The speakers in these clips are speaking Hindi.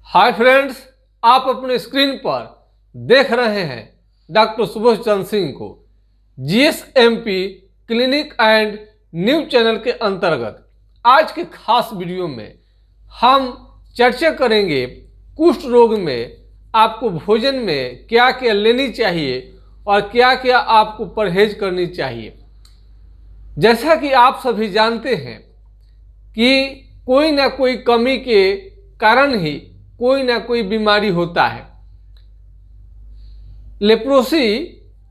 हाय फ्रेंड्स, आप अपने स्क्रीन पर देख रहे हैं डॉक्टर सुभाष चंद्र सिंह को। जीएसएमपी क्लिनिक एंड न्यूज चैनल के अंतर्गत आज के खास वीडियो में हम चर्चा करेंगे कुष्ठ रोग में आपको भोजन में क्या क्या लेनी चाहिए और क्या क्या आपको परहेज करनी चाहिए। जैसा कि आप सभी जानते हैं कि कोई ना कोई कमी के कारण ही कोई ना कोई बीमारी होता है। लेप्रोसी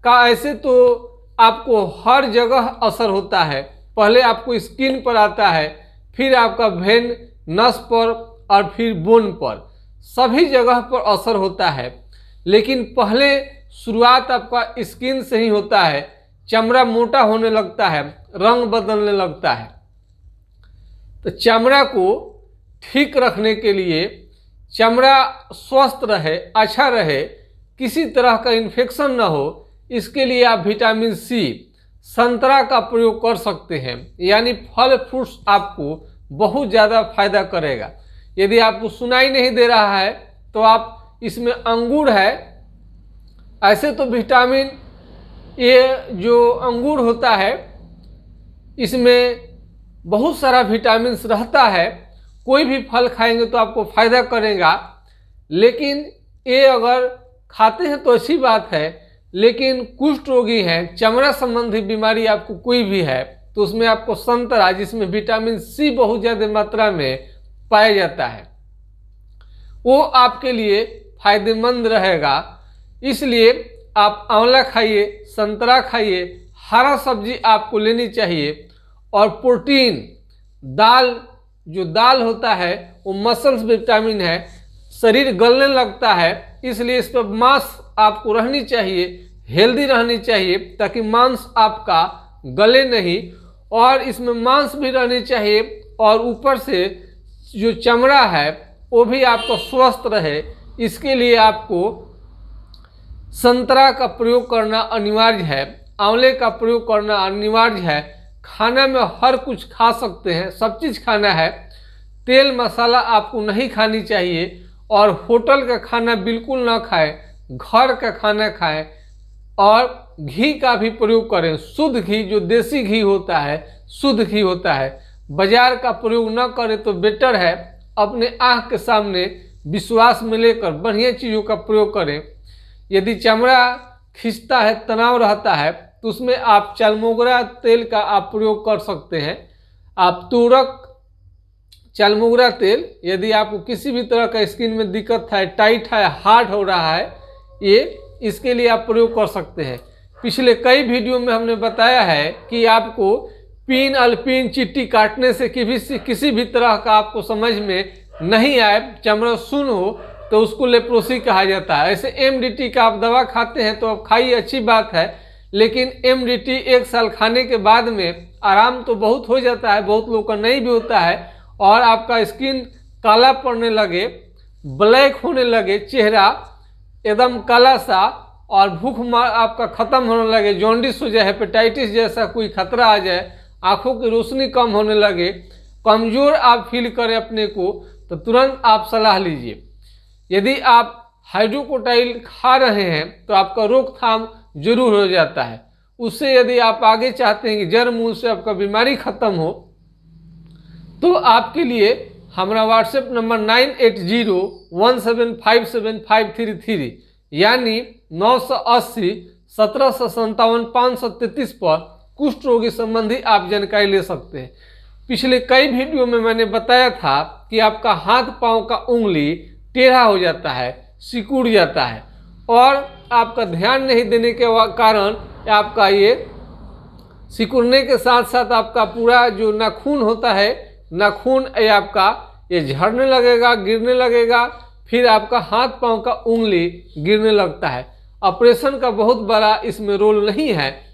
का ऐसे तो आपको हर जगह असर होता है। पहले आपको स्किन पर आता है, फिर आपका वेन, नस पर और फिर बोन पर, सभी जगह पर असर होता है। लेकिन पहले शुरुआत आपका स्किन से ही होता है। चमड़ा मोटा होने लगता है, रंग बदलने लगता है। तो चमड़ा को ठीक रखने के लिए, चमड़ा स्वस्थ रहे, अच्छा रहे, किसी तरह का इन्फेक्शन न हो, इसके लिए आप विटामिन सी, संतरा का प्रयोग कर सकते हैं। यानी फल फ्रूट्स आपको बहुत ज़्यादा फायदा करेगा। यदि आपको सुनाई नहीं दे रहा है तो आप इसमें अंगूर है। ऐसे तो विटामिन ए जो अंगूर होता है इसमें बहुत सारा विटामिन रहता है। कोई भी फल खाएंगे तो आपको फायदा करेगा। लेकिन ये अगर खाते हैं तो अच्छी बात है, लेकिन कुष्ठ रोगी हैं, चमड़ा संबंधी बीमारी आपको कोई भी है, तो उसमें आपको संतरा, जिसमें विटामिन सी बहुत ज़्यादा मात्रा में पाया जाता है, वो आपके लिए फायदेमंद रहेगा। इसलिए आप आंवला खाइए, संतरा खाइए, हरा सब्जी आपको लेनी चाहिए। और प्रोटीन, दाल, जो दाल होता है वो मसल्स विटामिन है, शरीर गलने लगता है, इसलिए इस पर मांस आपको रहनी चाहिए, हेल्दी रहनी चाहिए, ताकि मांस आपका गले नहीं। और इसमें मांस भी रहनी चाहिए और ऊपर से जो चमड़ा है वो भी आपका स्वस्थ रहे। इसके लिए आपको संतरा का प्रयोग करना अनिवार्य है, आंवले का प्रयोग करना अनिवार्य है। खाना में हर कुछ खा सकते हैं, सब चीज़ खाना है। तेल मसाला आपको नहीं खानी चाहिए और होटल का खाना बिल्कुल ना खाएं, घर का खाना खाएं। और घी का भी प्रयोग करें, शुद्ध घी, जो देसी घी होता है, शुद्ध घी होता है। बाजार का प्रयोग ना करें तो बेटर है। अपने आँख के सामने विश्वास में लेकर बढ़िया चीज़ों का प्रयोग करें। यदि चमड़ा खिंचता है, तनाव रहता है, तो उसमें आप चालमोगरा तेल का आप प्रयोग कर सकते हैं। आप तूरक चालमोगरा तेल, यदि आपको किसी भी तरह का स्किन में दिक्कत है, टाइट है, हार्ड हो रहा है, इसके लिए आप प्रयोग कर सकते हैं। पिछले कई वीडियो में हमने बताया है कि आपको पिन अल्पिन चिट्टी काटने से किसी भी तरह का आपको समझ में नहीं आए, चमड़ा सुन्न हो, तो उसको लेप्रोसी कहा जाता है। ऐसे एमडीटी का आप दवा खाते हैं तो आप खाइए, अच्छी बात है। लेकिन एमडीटी 1 साल खाने के बाद में आराम तो बहुत हो जाता है, बहुत लोग का नहीं भी होता है, और आपका स्किन काला पड़ने लगे, ब्लैक होने लगे, चेहरा एकदम काला सा, और भूख आपका ख़त्म होने लगे, जॉन्डिस हो जाए, हेपेटाइटिस जैसा कोई खतरा आ जाए, आँखों की रोशनी कम होने लगे, कमज़ोर आप फील करें अपने को, तो तुरंत आप सलाह लीजिए। यदि आप हाइड्रोकोटाइल खा रहे हैं तो आपका रोकथाम जरूर हो जाता है। उससे यदि आप आगे चाहते हैं कि जड़ मूल से आपका बीमारी ख़त्म हो, तो आपके लिए हमारा व्हाट्सएप नंबर 9801757533 यानी 980 1757 533 पर कुष्ठ रोगी संबंधी आप जानकारी ले सकते हैं। पिछले कई वीडियो में मैंने बताया था कि आपका हाथ पांव का उंगली टेढ़ा हो जाता है, सिकुड़ जाता है, और आपका ध्यान नहीं देने के कारण आपका ये सिकुड़ने के साथ साथ आपका पूरा जो नाखून होता है, नाखून आपका ये झड़ने लगेगा, गिरने लगेगा, फिर आपका हाथ पांव का उंगली गिरने लगता है। ऑपरेशन का बहुत बड़ा इसमें रोल नहीं है।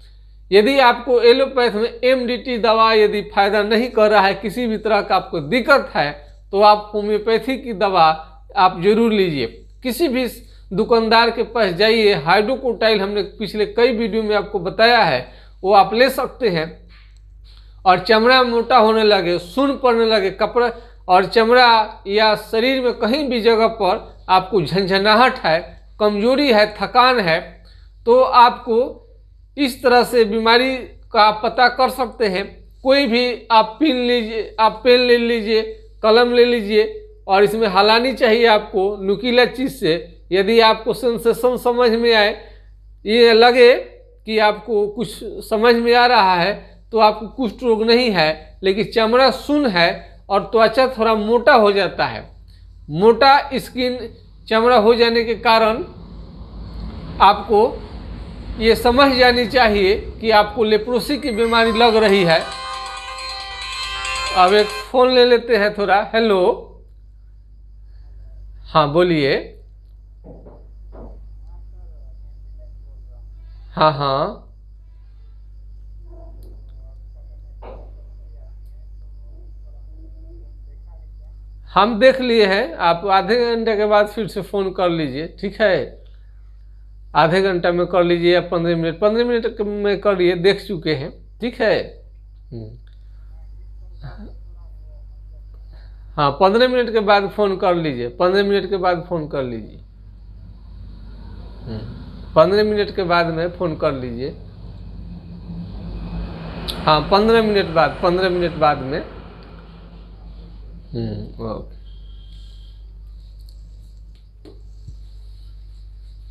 यदि आपको एलोपैथ में एमडीटी दवा यदि फायदा नहीं कर रहा है, किसी भी तरह का आपको दिक्कत है, तो आप होम्योपैथी की दवा आप जरूर लीजिए। किसी भी दुकानदार के पास जाइए, हाइड्रोकोटाइल हमने पिछले कई वीडियो में आपको बताया है, वो आप ले सकते हैं। और चमड़ा मोटा होने लगे, सुन्न पड़ने लगे, कपड़ा और चमड़ा या शरीर में कहीं भी जगह पर आपको झंझनाहट है, कमजोरी है, थकान है, तो आपको इस तरह से बीमारी का पता कर सकते हैं। कोई भी आप पेन ले लीजिए, कलम ले लीजिए और इसमें हलानी चाहिए आपको नुकीला चीज़ से। यदि आपको सेंसेशन समझ में आए, ये लगे कि आपको कुछ समझ में आ रहा है, तो आपको कुष्ठ रोग नहीं है, लेकिन चमड़ा सुन्न है और त्वचा थोड़ा मोटा हो जाता है। मोटा स्किन चमड़ा हो जाने के कारण आपको ये समझ जानी चाहिए कि आपको लेप्रोसी की बीमारी लग रही है। अब एक फ़ोन ले लेते हैं थोड़ा। हेलो, हाँ बोलिए। हाँ हाँ, हम देख लिए हैं। आप आधे घंटे के बाद फिर से फ़ोन कर लीजिए, ठीक है? आधे घंटा में कर लीजिए या 15 मिनट में कर लिए, देख चुके हैं, ठीक है? हाँ, 15 मिनट के बाद फ़ोन कर लीजिए, 15 मिनट के बाद फ़ोन कर लीजिए। 15 मिनट के बाद में फ़ोन कर लीजिए। हाँ, 15 मिनट बाद, 15 मिनट बाद में। ओके।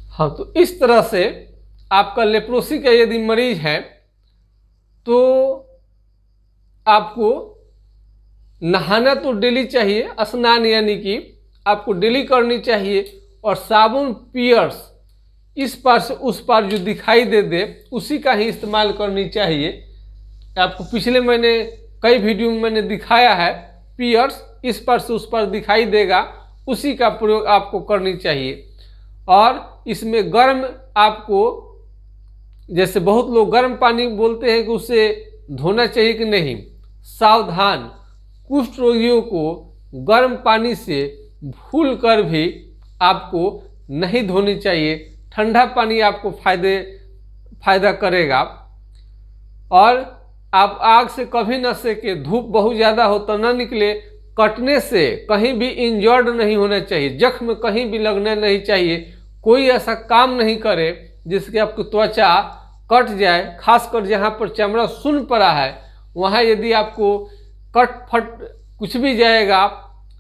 हाँ, तो इस तरह से आपका लेप्रोसी का यदि मरीज है तो आपको नहाना तो डेली चाहिए, स्नान यानी कि आपको डेली करनी चाहिए। और साबुन पियर्स इस पार से उस पार जो दिखाई दे उसी का ही इस्तेमाल करनी चाहिए। आपको पिछले महीने कई वीडियो में मैंने दिखाया है, पियर्स इस पार से उस पार दिखाई देगा, उसी का प्रयोग आपको करनी चाहिए। और इसमें गर्म आपको, जैसे बहुत लोग गर्म पानी बोलते हैं कि उससे धोना चाहिए कि नहीं, सावधान। कुष्ठ रोगियों को गर्म पानी से भूल कर भी आपको नहीं धोनी चाहिए। ठंडा पानी आपको फायदा करेगा। और आप आग से कभी न सेके, धूप बहुत ज़्यादा हो तो न निकले। कटने से कहीं भी इंजर्ड नहीं होना चाहिए, जख्म कहीं भी लगना नहीं चाहिए। कोई ऐसा काम नहीं करे जिसके आपकी त्वचा कट जाए, खासकर जहाँ पर चमड़ा सुन्न पड़ा है वहाँ यदि आपको कट फट कुछ भी जाएगा,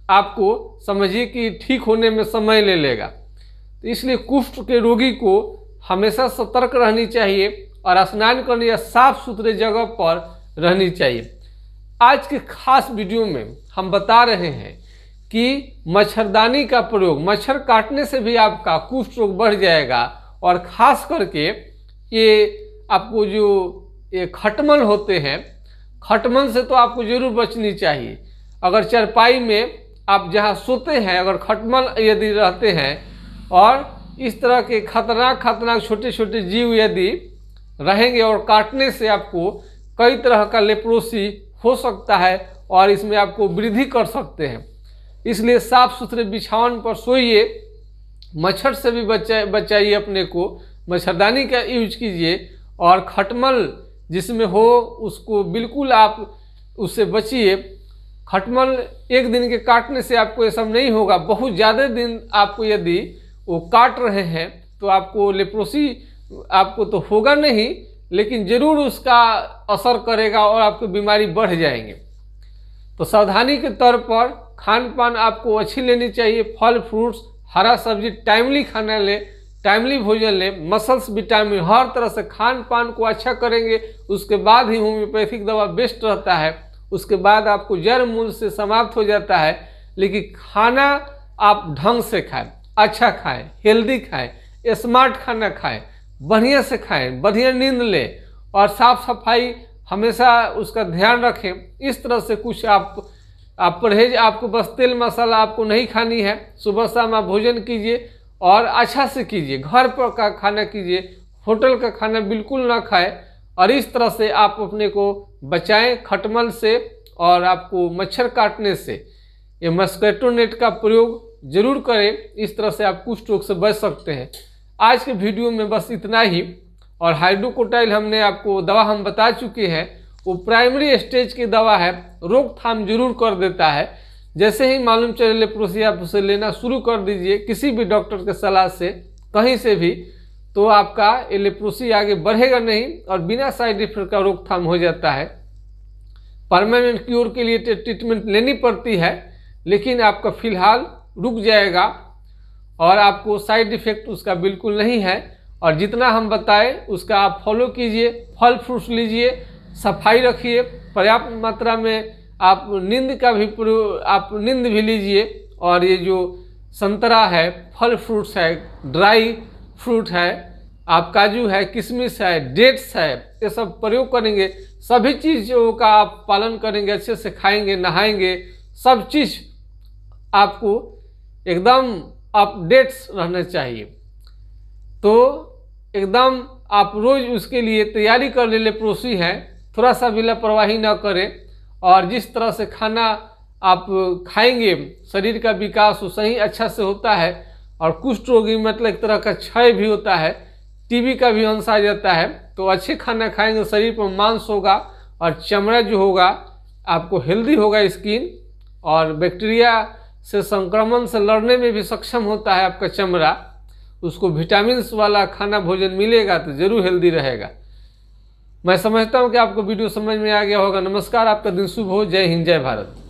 आपको समझिए कि ठीक होने में समय ले लेगा। तो इसलिए कुष्ठ के रोगी को हमेशा सतर्क रहनी चाहिए और स्नान करने या साफ सुथरे जगह पर रहनी चाहिए। आज के खास वीडियो में हम बता रहे हैं कि मच्छरदानी का प्रयोग, मच्छर काटने से भी आपका कुष्ठ रोग बढ़ जाएगा। और ख़ास करके ये आपको जो ये खटमल होते हैं, खटमल से तो आपको जरूर बचनी चाहिए। अगर चारपाई में आप जहाँ सोते हैं अगर खटमल यदि रहते हैं और इस तरह के खतरनाक छोटे छोटे जीव यदि रहेंगे और काटने से आपको कई तरह का लेप्रोसी हो सकता है और इसमें आपको वृद्धि कर सकते हैं। इसलिए साफ सुथरे बिछावन पर सोइए, मच्छर से भी बचाइए अपने को, मच्छरदानी का यूज कीजिए। और खटमल जिसमें हो उसको बिल्कुल आप उससे बचिए। खटमल एक दिन के काटने से आपको ये सब नहीं होगा, बहुत ज़्यादा दिन आपको यदि वो काट रहे हैं तो आपको लेप्रोसी आपको तो होगा नहीं, लेकिन ज़रूर उसका असर करेगा और आपकी बीमारी बढ़ जाएंगे। तो सावधानी के तौर पर खान पान आपको अच्छी लेनी चाहिए। फल फ्रूट्स, हरा सब्जी टाइमली खाना ले, टाइमली भोजन ले, मसल्स विटामिन, हर तरह से खान पान को अच्छा करेंगे, उसके बाद ही होम्योपैथिक दवा बेस्ट रहता है। उसके बाद आपको जड़ मूल से समाप्त हो जाता है। लेकिन खाना आप ढंग से खाएं, अच्छा खाएं, हेल्दी खाएं, स्मार्ट खाना खाएं, बढ़िया से खाएं, बढ़िया नींद लें और साफ सफाई हमेशा उसका ध्यान रखें। इस तरह से कुछ आप परहेज, आपको बस तेल मसाला आपको नहीं खानी है। सुबह शाम आप भोजन कीजिए और अच्छा से कीजिए, घर पर का खाना कीजिए, होटल का खाना बिल्कुल ना खाएं। और इस तरह से आप अपने को बचाएं खटमल से और आपको मच्छर काटने से। ये मस्कीटो नेट का प्रयोग जरूर करें, इस तरह से आप कुष्ठ रोग से बच सकते हैं। आज के वीडियो में बस इतना ही। और हाइड्रोकोटाइल हमने आपको दवा हम बता चुके हैं, वो प्राइमरी स्टेज की दवा है, रोकथाम जरूर कर देता है। जैसे ही मालूम चले लेप्रोसी, आप उसे लेना शुरू कर दीजिए किसी भी डॉक्टर के सलाह से, कहीं से भी, तो आपका ये लेप्रोसी आगे बढ़ेगा नहीं और बिना साइड इफेक्ट का रोकथाम हो जाता है। परमानेंट क्योर के लिए ट्रीटमेंट लेनी पड़ती है, लेकिन आपका फिलहाल रुक जाएगा और आपको साइड इफेक्ट उसका बिल्कुल नहीं है। और जितना हम बताए उसका आप फॉलो कीजिए, फल फ्रूट्स लीजिए, सफाई रखिए, पर्याप्त मात्रा में आप नींद का भी आप नींद भी लीजिए। और ये जो संतरा है, फल फ्रूट्स है, ड्राई फ्रूट है, आप काजू है, किशमिश है, डेट्स है, ये सब प्रयोग करेंगे, सभी चीज़ों का आप पालन करेंगे, अच्छे से खाएंगे, नहाएंगे, सब चीज़ आपको एकदम अपडेट्स रहना चाहिए। तो एकदम आप रोज़ उसके लिए तैयारी कर ले। लेप्रोसी है, थोड़ा सा भी लापरवाही ना करें और जिस तरह से खाना आप खाएंगे शरीर का विकास सही अच्छा से होता है। और कुष्ठ रोगी मतलब एक तरह का क्षय भी होता है, टीबी का भी अंश आ जाता है। तो अच्छे खाना खाएंगे, शरीर पर मांस होगा और चमड़ा जो होगा आपको हेल्दी होगा स्किन, और बैक्टीरिया से संक्रमण से लड़ने में भी सक्षम होता है आपका चमड़ा। उसको विटामिन्स वाला खाना भोजन मिलेगा तो जरूर हेल्दी रहेगा। मैं समझता हूं कि आपको वीडियो समझ में आ गया होगा। नमस्कार, आपका दिन शुभ हो। जय हिंद, जय भारत।